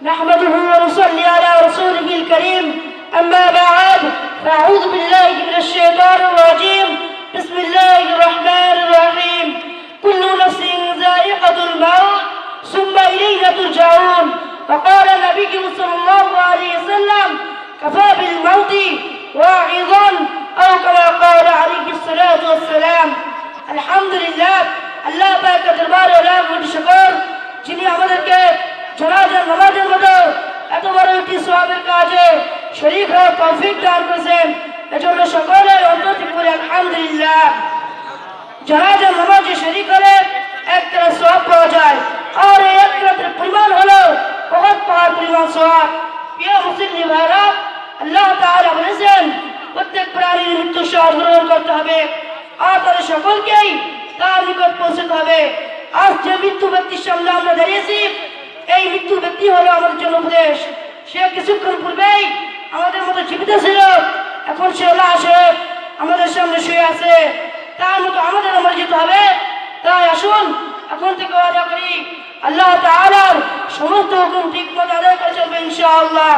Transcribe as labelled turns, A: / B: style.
A: نحمده ونصلي على رسوله الكريم أما بعد فأعوذ بالله من الشيطان الرجيم بسم الله الرحمن الرحيم كل نفس ذائقة الموت ثم إلينا ترجعون وقال النبي صلى الله عليه وسلم كفى بالموت واعظا أو كما قال عليه الصلاة والسلام الحمد لله আল্লাহ পাকের দরবারে লাখ কোটি শুকর যিনি আমাদেরকে জানাজার নামাজের মতো এত বড় একটি সওয়াবের কাজে শরীক হওয়ার তৌফিক দান করেছেন এজন্য সকলের অন্তর থেকে বলি আলহামদুলিল্লাহ। জানাজার নামাজে শরীক হলে এক রাত সওয়াব পাওয়া যায় আর এই এক রাতের পরিমাণ হলো বহুত পাহাড় পরিমাণ সওয়াব। প্রিয় মুসলিম ভাইরা, আল্লাহ তাআলা বলেছেন প্রত্যেক প্রাণীর মৃত্যু স্বাদ গ্রহণ করতে হবে আর তাদের সকলকেই তার নিকট পৌঁছতে হবে। আজ যে মৃত্যু ব্যক্তির সামনে আমরা দাঁড়িয়েছি এই মৃত্যু ব্যক্তি হলো আমাদের জন্য উপদেশ। সে কিছুক্ষণ পূর্বেই আমাদের মতো জীবিত ছিল, এখন সে লাশে আমাদের সামনে শুয়ে আছে। তার মতো আমাদের আমার যেতে হবে। তাই আসুন এখন থেকে ওয়াদা করি আল্লাহ তাআলার সমস্ত হুকুম ঠিক মতো আদায় করে চলবে ইনশাআল্লাহ।